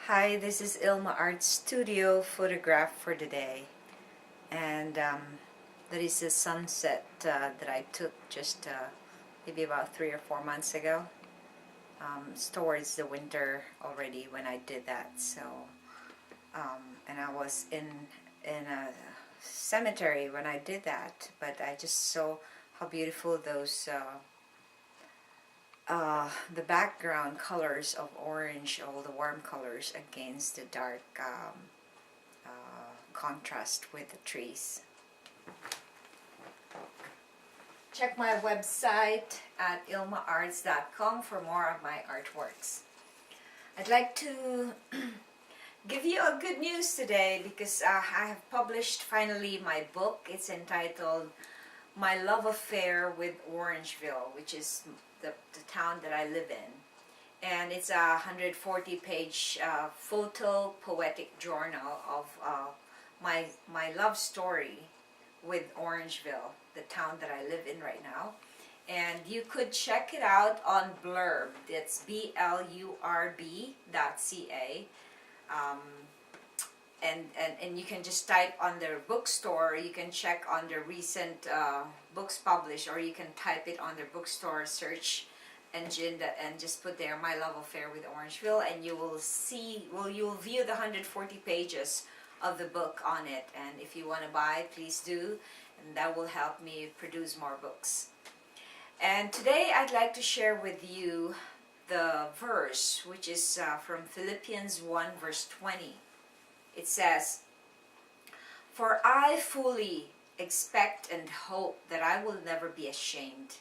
Hi, this is Ilma Art Studio photograph for the day, and that is a sunset that I took just maybe about 3 or 4 months ago. It's towards the winter already when I did that. So, and I was in a cemetery when I did that, but I just saw how beautiful those. The background colors of orange, all the warm colors against the dark contrast with the trees. Check my website at ilmaarts.com for more of my artworks. I'd like to give you a good news today because I have published finally my book. It's entitled My Love Affair with Orangeville, which is the town that I live in. And it's a 140-page photo poetic journal of my love story with Orangeville, the town that I live in right now. And you could check it out on Blurb. It's blurb.ca. And you can just type on their bookstore, or you can check on their recent books published, or you can type it on their bookstore search engine and just put there My Love Affair with Orangeville, and you will see, you'll view the 140 pages of the book on it. And if you want to buy, please do, and that will help me produce more books. And today I'd like to share with you the verse, which is from Philippians 1 verse 20. It says, "For I fully expect and hope that I will never be ashamed,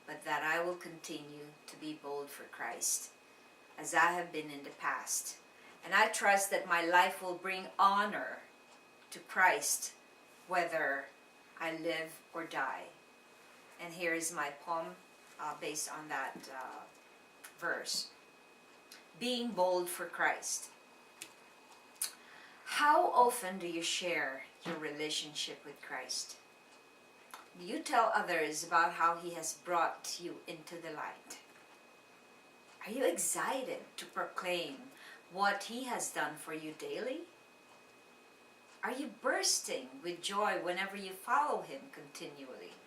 but that I will continue to be bold for Christ, as I have been in the past. And I trust that my life will bring honor to Christ, whether I live or die." And here is my poem based on that verse. Being bold for Christ. How often do you share your relationship with Christ? Do you tell others about how He has brought you into the light? Are you excited to proclaim what He has done for you daily? Are you bursting with joy whenever you follow Him continually?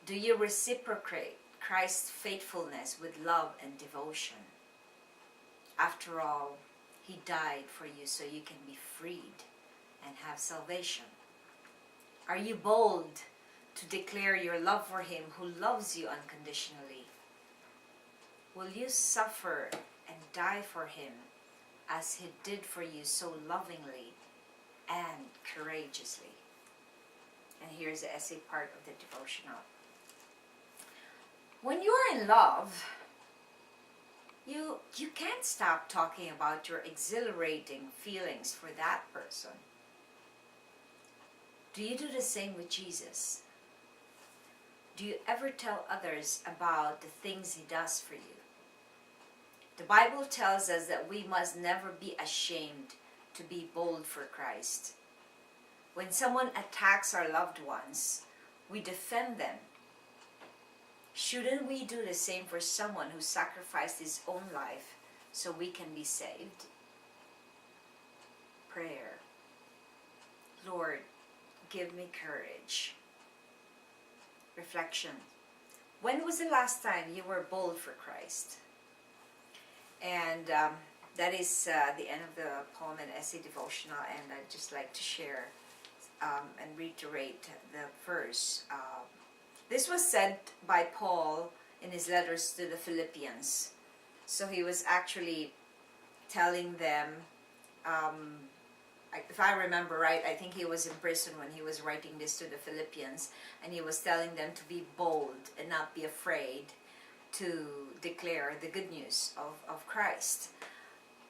Do you reciprocate Christ's faithfulness with love and devotion? After all, He died for you so you can be freed and have salvation. Are you bold to declare your love for Him who loves you unconditionally? Will you suffer and die for Him as He did for you so lovingly and courageously? And here's the essay part of the devotional. When you are in love, you can't stop talking about your exhilarating feelings for that person. Do you do the same with Jesus? Do you ever tell others about the things He does for you? The Bible tells us that we must never be ashamed to be bold for Christ. When someone attacks our loved ones, we defend them. Shouldn't we do the same for someone who sacrificed his own life so we can be saved? Prayer. Lord, give me courage. Reflection. When was the last time you were bold for Christ? And that is the end of the poem and essay devotional, and I'd just like to share and reiterate the verse. This was said by Paul in his letters to the Philippians. So he was actually telling them, if I remember right, I think he was in prison when he was writing this to the Philippians, and he was telling them to be bold and not be afraid to declare the good news of Christ,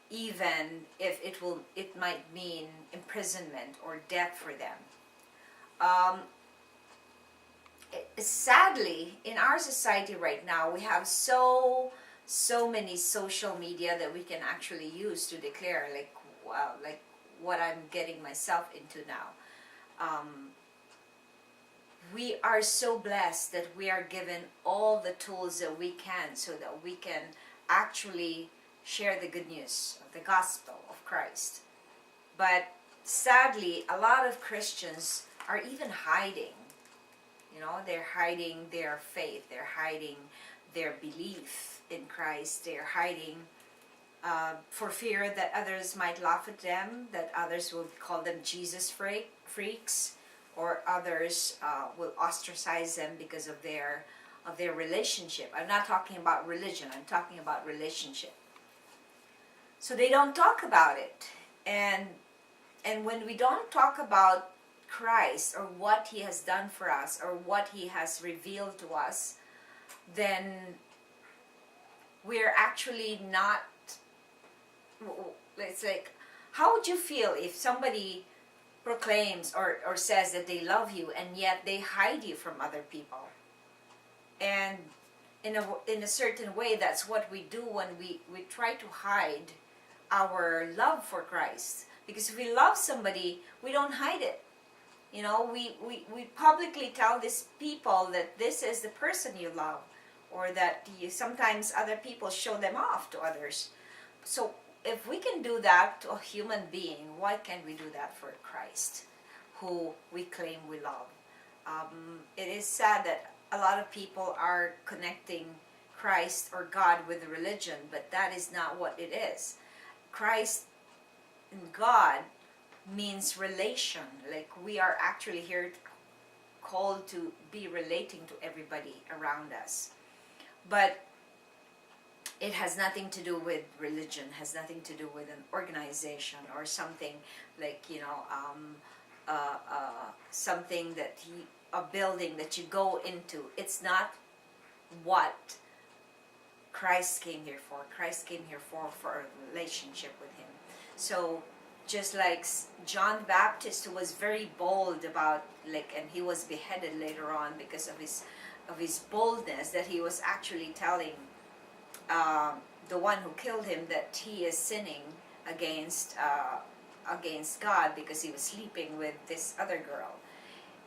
even if it might mean imprisonment or death for them. Sadly, in our society right now, we have so many social media that we can actually use to declare, like what I'm getting myself into now. We are so blessed that we are given all the tools that we can, so that we can actually share the good news of the gospel of Christ. But sadly, a lot of Christians are even hiding. They're hiding their faith. They're hiding their belief in Christ. They're hiding for fear that others might laugh at them, that others will call them Jesus freaks, or others will ostracize them because of their relationship. I'm not talking about religion. I'm talking about relationship. So they don't talk about it. And when we don't talk about Christ or what He has done for us or what He has revealed to us, then we're actually not, it's like, how would you feel if somebody proclaims or says that they love you and yet they hide you from other people? And in a certain way, that's what we do when we try to hide our love for Christ. Because if we love somebody, we don't hide it. We publicly tell these people that this is the person you love, or that sometimes other people show them off to others. So if we can do that to a human being, why can't we do that for Christ, who we claim we love? It is sad that a lot of people are connecting Christ or God with religion, but that is not what it is. Christ and God means relation. Like, we are actually here called to be relating to everybody around us. But it has nothing to do with religion, has nothing to do with an organization or something like, something that a building that you go into. It's not what Christ came here for. Christ came here for a relationship with Him. So just like John the Baptist, who was very bold about, and he was beheaded later on because of his boldness, that he was actually telling the one who killed him that he is sinning against God because he was sleeping with this other girl.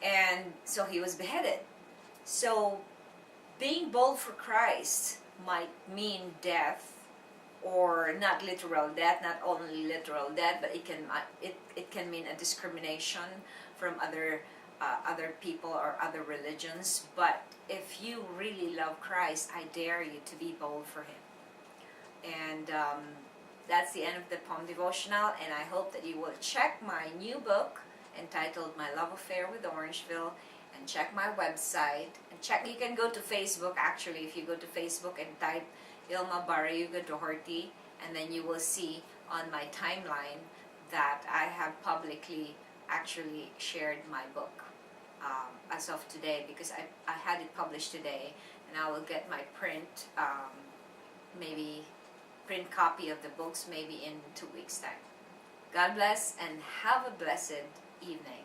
And so he was beheaded. So being bold for Christ might mean death, or not literal death, not only literal death, but it can mean a discrimination from other people or other religions. But if you really love Christ, I dare you to be bold for Him. And that's the end of the poem devotional, and I hope that you will check my new book entitled My Love Affair with Orangeville, and check my website, and you can go to Facebook. Actually, if you go to Facebook and type Ilma BARAYUGA-DOHERTY, and then you will see on my timeline that I have publicly actually shared my book as of today, because I had it published today, and I will get my print copy of the books maybe in 2 weeks time. God bless and have a blessed evening.